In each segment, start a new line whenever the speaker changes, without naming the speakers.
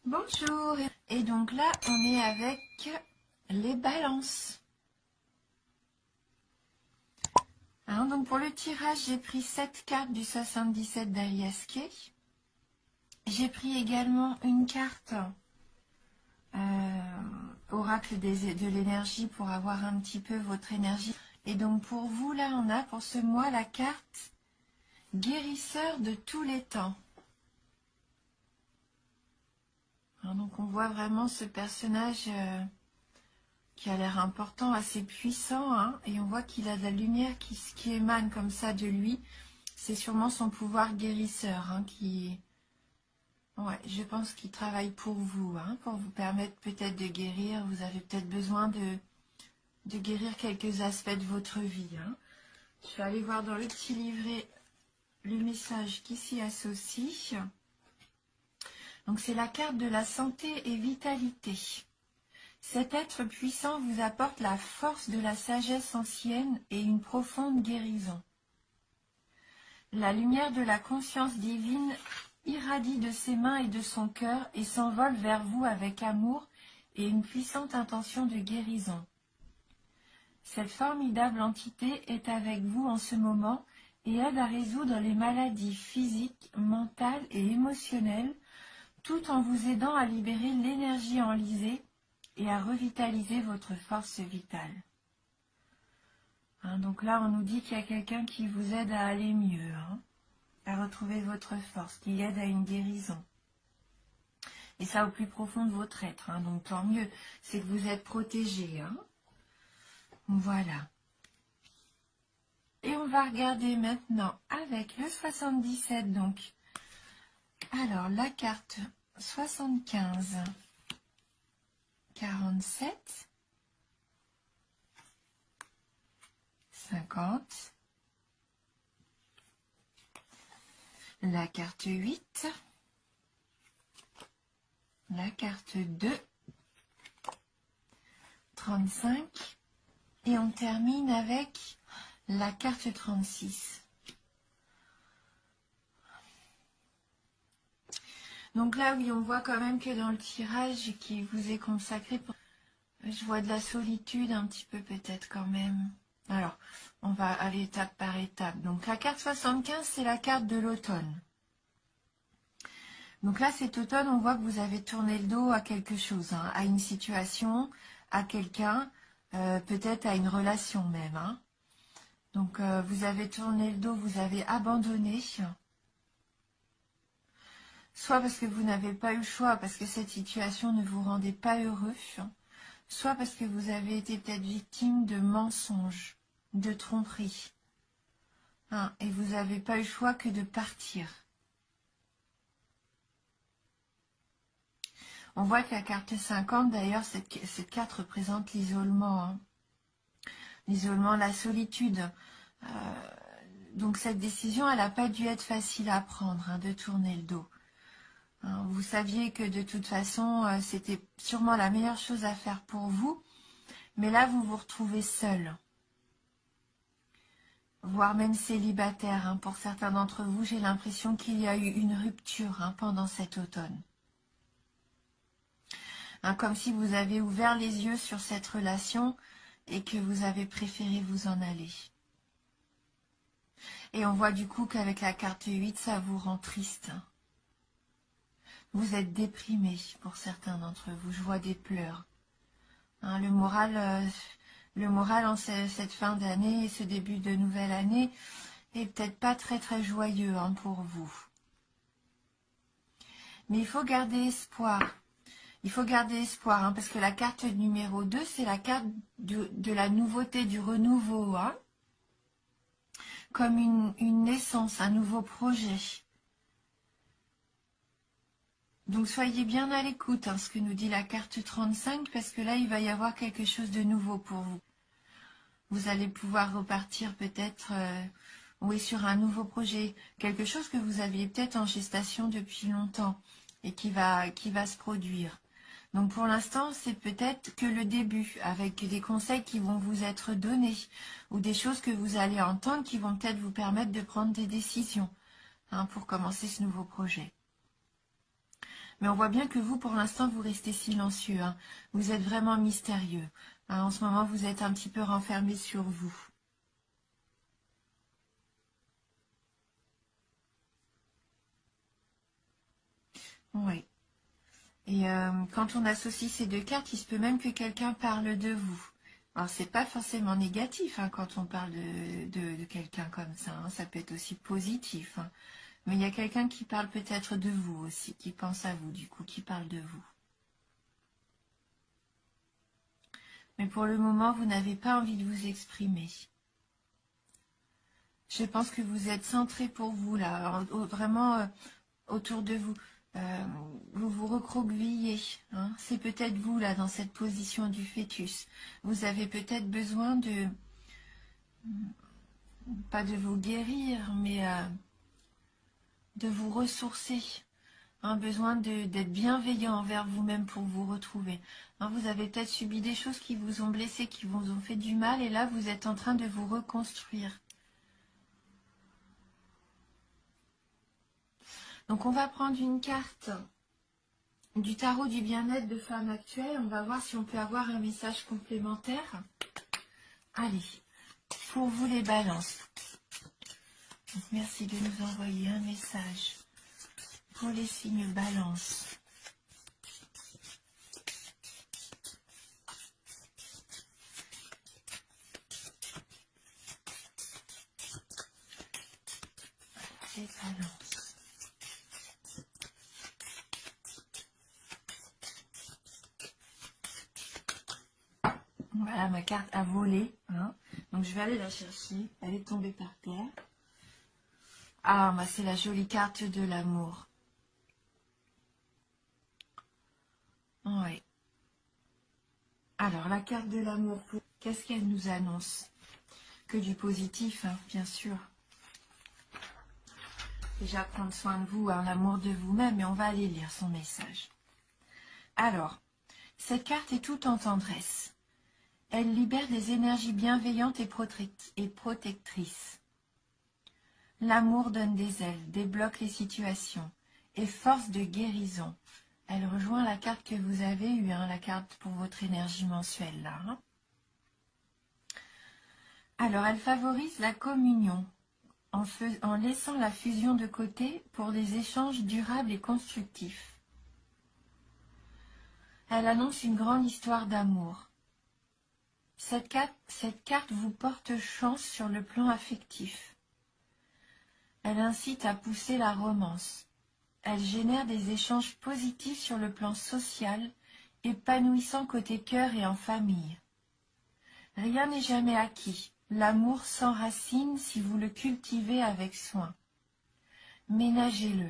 Bonjour. Et donc là, on est avec les balances. Hein, donc pour le tirage, j'ai pris 7 cartes du 77 d'Alias Kay. J'ai pris également une carte oracle de l'énergie pour avoir un petit peu votre énergie. Et donc pour vous, là, on a pour ce mois la carte guérisseur de tous les temps. Hein, donc on voit vraiment ce personnage qui a l'air important, assez puissant, hein, et on voit qu'il a de la lumière qui émane comme ça de lui. C'est sûrement son pouvoir guérisseur, hein, ouais, je pense qu'il travaille pour vous, hein, pour vous permettre peut-être de guérir. Vous avez peut-être besoin de guérir quelques aspects de votre vie. Hein. Je vais aller voir dans le petit livret le message qui s'y associe. Donc c'est la carte de la santé et vitalité. Cet être puissant vous apporte la force de la sagesse ancienne et une profonde guérison. La lumière de la conscience divine irradie de ses mains et de son cœur et s'envole vers vous avec amour et une puissante intention de guérison. Cette formidable entité est avec vous en ce moment et aide à résoudre les maladies physiques, mentales et émotionnelles, tout en vous aidant à libérer l'énergie enlisée et à revitaliser votre force vitale. Hein, donc là, on nous dit qu'il y a quelqu'un qui vous aide à aller mieux, hein, à retrouver votre force, qui aide à une guérison. Et ça au plus profond de votre être, hein, donc tant mieux, c'est que vous êtes protégé. Hein. Voilà. Et on va regarder maintenant avec le 77, donc. Alors, la carte 75, 47, 50, la carte 8, la carte 2, 35, et on termine avec la carte 36. Donc là, oui, on voit quand même que dans le tirage qui vous est consacré, je vois de la solitude un petit peu peut-être quand même. Alors, on va aller étape par étape. Donc la carte 75, c'est la carte de l'automne. Donc là, cet automne, on voit que vous avez tourné le dos à quelque chose, hein, à une situation, à quelqu'un, peut-être à une relation même. Hein. Donc vous avez tourné le dos, vous avez abandonné. Soit parce que vous n'avez pas eu le choix, parce que cette situation ne vous rendait pas heureux, soit parce que vous avez été peut-être victime de mensonges, de tromperies, hein, et vous n'avez pas eu le choix que de partir. On voit que la carte 50, d'ailleurs, cette carte représente l'isolement, hein. L'isolement, la solitude. Donc cette décision, elle n'a pas dû être facile à prendre, hein, de tourner le dos. Vous saviez que de toute façon, c'était sûrement la meilleure chose à faire pour vous, mais là, vous vous retrouvez seul, voire même célibataire. Hein. Pour certains d'entre vous, j'ai l'impression qu'il y a eu une rupture, hein, pendant cet automne. Hein, comme si vous avez ouvert les yeux sur cette relation et que vous avez préféré vous en aller. Et on voit du coup qu'avec la carte 8, ça vous rend triste. Vous êtes déprimé pour certains d'entre vous. Je vois des pleurs. Hein, le moral en cette fin d'année et ce début de nouvelle année est peut-être pas très très joyeux, hein, pour vous. Mais il faut garder espoir. Il faut garder espoir, hein, parce que la carte numéro 2, c'est la carte de la nouveauté, du renouveau. Hein, comme une naissance, un nouveau projet. Donc soyez bien à l'écoute, hein, ce que nous dit la carte 35, parce que là, il va y avoir quelque chose de nouveau pour vous. Vous allez pouvoir repartir peut-être oui, sur un nouveau projet, quelque chose que vous aviez peut-être en gestation depuis longtemps et qui va se produire. Donc pour l'instant, c'est peut-être que le début, avec des conseils qui vont vous être donnés ou des choses que vous allez entendre qui vont peut-être vous permettre de prendre des décisions, hein, pour commencer ce nouveau projet. Mais on voit bien que vous, pour l'instant, vous restez silencieux, hein. Vous êtes vraiment mystérieux, hein. En ce moment, vous êtes un petit peu renfermé sur vous. Oui. Et quand on associe ces deux cartes, il se peut même que quelqu'un parle de vous. Alors, c'est pas forcément négatif, hein, quand on parle de quelqu'un comme ça, hein. Ça peut être aussi positif, hein. Mais il y a quelqu'un qui parle peut-être de vous aussi, qui pense à vous, du coup, qui parle de vous. Mais pour le moment, vous n'avez pas envie de vous exprimer. Je pense que vous êtes centré pour vous, là, vraiment autour de vous. Euh, vous vous recroquevillez, hein. C'est peut-être vous, là, dans cette position du fœtus. Vous avez peut-être besoin de, pas de vous guérir, mais de vous ressourcer. Un besoin d'être bienveillant envers vous-même pour vous retrouver. Hein, vous avez peut-être subi des choses qui vous ont blessé, qui vous ont fait du mal, et là, vous êtes en train de vous reconstruire. Donc, on va prendre une carte du tarot du bien-être de femme actuelle. On va voir si on peut avoir un message complémentaire. Allez, pour vous les balances. Donc, merci de nous envoyer un message pour les signes balance. Les balances. Voilà, ma carte a volé, hein. Donc je vais aller la chercher. Elle est tombée par terre. Ah, bah c'est la jolie carte de l'amour. Oui. Alors, la carte de l'amour, qu'est-ce qu'elle nous annonce? Que du positif, hein, bien sûr. Déjà prendre soin de vous, hein, l'amour de vous-même, et on va aller lire son message. Alors, cette carte est toute en tendresse. Elle libère des énergies bienveillantes et protectrices. L'amour donne des ailes, débloque les situations et force de guérison. Elle rejoint la carte que vous avez eue, hein, la carte pour votre énergie mensuelle, là. Hein. Alors, elle favorise la communion en laissant la fusion de côté pour des échanges durables et constructifs. Elle annonce une grande histoire d'amour. Cette carte vous porte chance sur le plan affectif. Elle incite à pousser la romance. Elle génère des échanges positifs sur le plan social, épanouissant côté cœur et en famille. Rien n'est jamais acquis. L'amour s'enracine si vous le cultivez avec soin. Ménagez-le.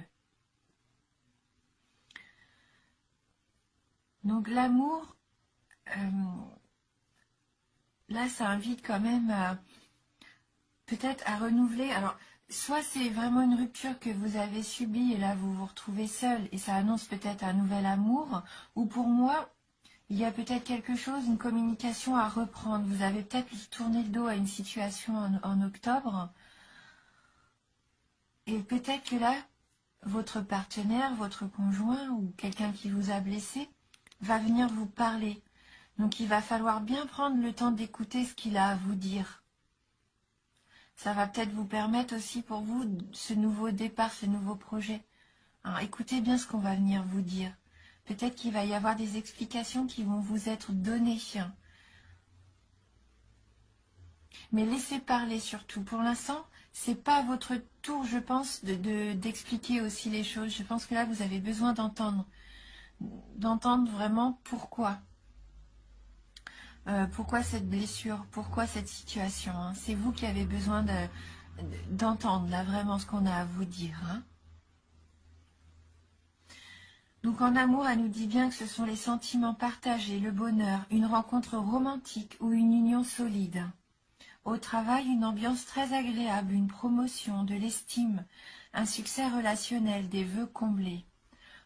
Donc l'amour, là, ça invite quand même peut-être à renouveler. Alors, soit c'est vraiment une rupture que vous avez subie et là, vous vous retrouvez seul et ça annonce peut-être un nouvel amour. Ou pour moi, il y a peut-être quelque chose, une communication à reprendre. Vous avez peut-être tourné le dos à une situation en octobre. Et peut-être que là, votre partenaire, votre conjoint ou quelqu'un qui vous a blessé va venir vous parler. Donc il va falloir bien prendre le temps d'écouter ce qu'il a à vous dire. Ça va peut-être vous permettre aussi pour vous ce nouveau départ, ce nouveau projet. Alors écoutez bien ce qu'on va venir vous dire. Peut-être qu'il va y avoir des explications qui vont vous être données. Mais laissez parler surtout. Pour l'instant, c'est pas à votre tour, je pense, d'expliquer aussi les choses. Je pense que là, vous avez besoin d'entendre vraiment pourquoi. Pourquoi cette blessure, pourquoi cette situation, hein. C'est vous qui avez besoin d'entendre là vraiment ce qu'on a à vous dire. Hein. Donc en amour, elle nous dit bien que ce sont les sentiments partagés, le bonheur, une rencontre romantique ou une union solide. Au travail, une ambiance très agréable, une promotion, de l'estime, un succès relationnel, des vœux comblés.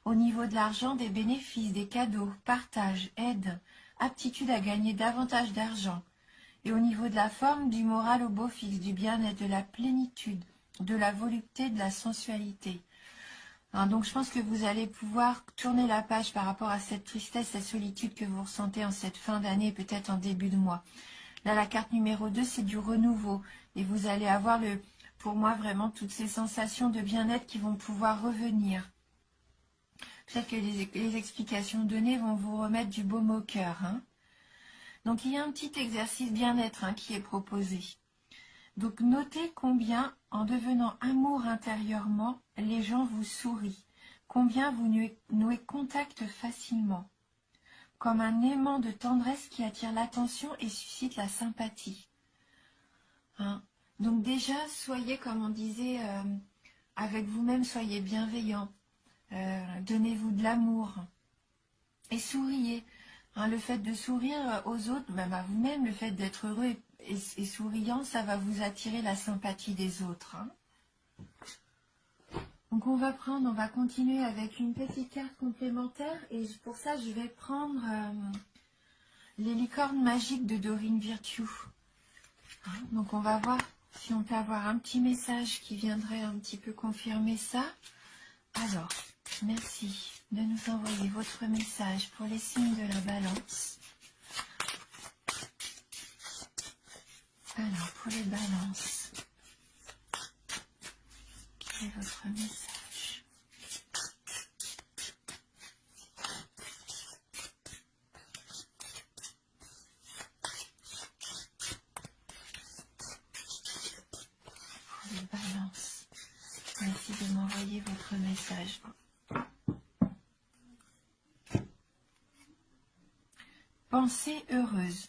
Au niveau de l'argent, des bénéfices, des cadeaux, partage, aide, aptitude à gagner davantage d'argent. Et au niveau de la forme, du moral au beau fixe, du bien-être, de la plénitude, de la volupté, de la sensualité. Hein, donc je pense que vous allez pouvoir tourner la page par rapport à cette tristesse, cette solitude que vous ressentez en cette fin d'année, peut-être en début de mois. Là, la carte numéro 2, c'est du renouveau. Et vous allez avoir, pour moi, vraiment toutes ces sensations de bien-être qui vont pouvoir revenir. Peut-être que les explications données vont vous remettre du baume au cœur. Hein. Donc, il y a un petit exercice bien-être qui est proposé. Donc, notez combien, en devenant amour intérieurement, les gens vous sourient. Combien vous nouez contact facilement. Comme un aimant de tendresse qui attire l'attention et suscite la sympathie. Hein. Donc déjà, soyez, comme on disait, avec vous-même, soyez bienveillant. Donnez-vous de l'amour. Et souriez. Hein, le fait de sourire aux autres, même à vous-même, le fait d'être heureux et souriant, ça va vous attirer la sympathie des autres. Hein. Donc on va continuer avec une petite carte complémentaire. Et pour ça, je vais prendre les licornes magiques de Dorine Virtue. Hein, donc on va voir si on peut avoir un petit message qui viendrait un petit peu confirmer ça. Alors, merci de nous envoyer votre message pour les signes de la balance. Alors, pour les balances, quel est votre message? Pour les balances, merci de m'envoyer votre message. Pensée heureuse.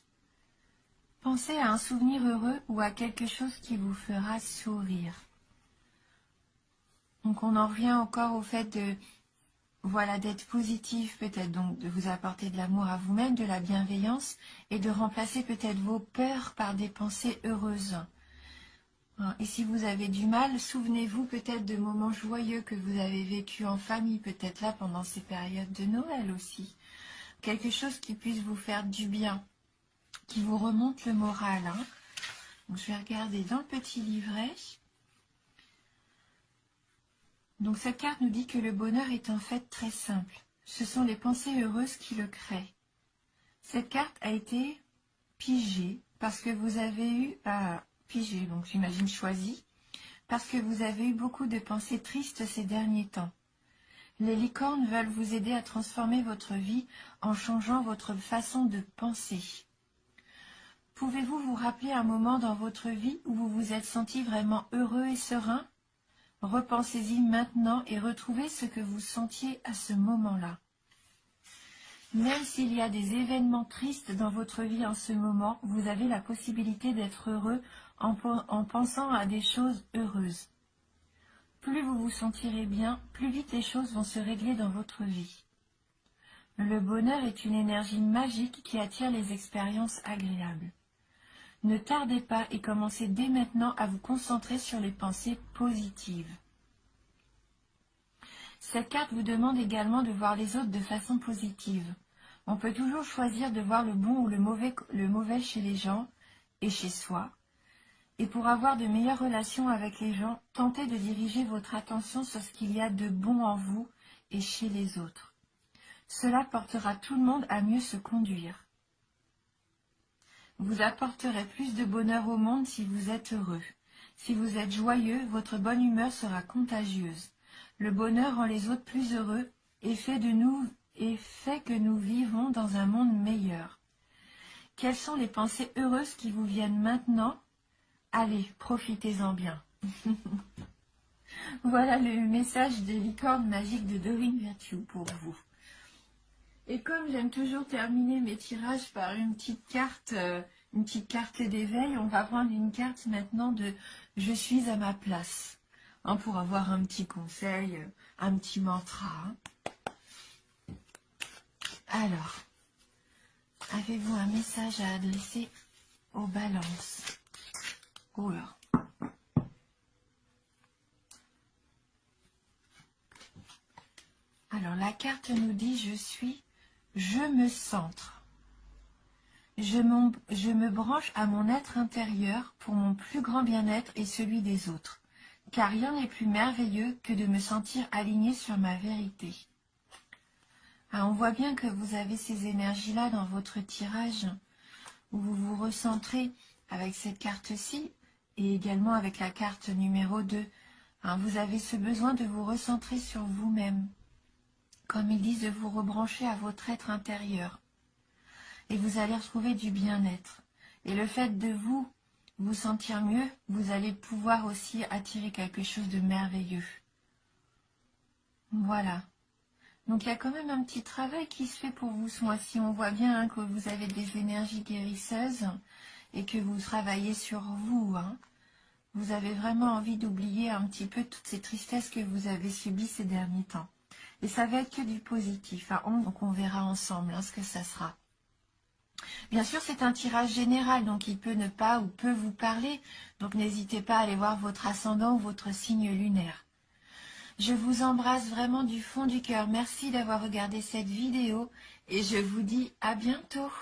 Pensez à un souvenir heureux ou à quelque chose qui vous fera sourire. Donc on en revient encore au fait de, voilà, d'être positif, peut-être donc de vous apporter de l'amour à vous-même, de la bienveillance et de remplacer peut-être vos peurs par des pensées heureuses. Et si vous avez du mal, souvenez-vous peut-être de moments joyeux que vous avez vécus en famille, peut-être là pendant ces périodes de Noël aussi. Quelque chose qui puisse vous faire du bien, qui vous remonte le moral. Hein. Donc, je vais regarder dans le petit livret. Donc cette carte nous dit que le bonheur est en fait très simple. Ce sont les pensées heureuses qui le créent. Cette carte a été pigée parce que vous avez eu pigée, donc j'imagine choisi, parce que vous avez eu beaucoup de pensées tristes ces derniers temps. Les licornes veulent vous aider à transformer votre vie en changeant votre façon de penser. Pouvez-vous vous rappeler un moment dans votre vie où vous vous êtes senti vraiment heureux et serein? Repensez-y maintenant et retrouvez ce que vous sentiez à ce moment-là. Même s'il y a des événements tristes dans votre vie en ce moment, vous avez la possibilité d'être heureux en pensant à des choses heureuses. Plus vous vous sentirez bien, plus vite les choses vont se régler dans votre vie. Le bonheur est une énergie magique qui attire les expériences agréables. Ne tardez pas et commencez dès maintenant à vous concentrer sur les pensées positives. Cette carte vous demande également de voir les autres de façon positive. On peut toujours choisir de voir le bon ou le mauvais chez les gens et chez soi. Et pour avoir de meilleures relations avec les gens, tentez de diriger votre attention sur ce qu'il y a de bon en vous et chez les autres. Cela portera tout le monde à mieux se conduire. Vous apporterez plus de bonheur au monde si vous êtes heureux. Si vous êtes joyeux, votre bonne humeur sera contagieuse. Le bonheur rend les autres plus heureux et fait que nous vivons dans un monde meilleur. Quelles sont les pensées heureuses qui vous viennent maintenant? Allez, profitez-en bien. Voilà le message des licornes magiques de Dorine Virtue pour vous. Et comme j'aime toujours terminer mes tirages par une petite carte d'éveil, on va prendre une carte maintenant de « Je suis à ma place », pour avoir un petit conseil, un petit mantra. Alors, avez-vous un message à adresser aux balances? Oula. Alors, la carte nous dit « je me centre. Je me branche à mon être intérieur pour mon plus grand bien-être et celui des autres. car rien n'est plus merveilleux que de me sentir alignée sur ma vérité. Ah, on voit bien que vous avez ces énergies-là dans votre tirage, où vous vous recentrez avec cette carte-ci, et également avec la carte numéro 2. Hein, vous avez ce besoin de vous recentrer sur vous-même, comme ils disent, de vous rebrancher à votre être intérieur. Et vous allez retrouver du bien-être. Et le fait de vous sentir mieux, vous allez pouvoir aussi attirer quelque chose de merveilleux. Voilà. Donc il y a quand même un petit travail qui se fait pour vous ce mois-ci. On voit bien hein, que vous avez des énergies guérisseuses et que vous travaillez sur vous. Hein. Vous avez vraiment envie d'oublier un petit peu toutes ces tristesses que vous avez subies ces derniers temps. Et ça va être que du positif. Hein. Donc on verra ensemble hein, ce que ça sera. Bien sûr, c'est un tirage général, donc il peut ne pas ou peut vous parler. Donc n'hésitez pas à aller voir votre ascendant ou votre signe lunaire. Je vous embrasse vraiment du fond du cœur. Merci d'avoir regardé cette vidéo et je vous dis à bientôt.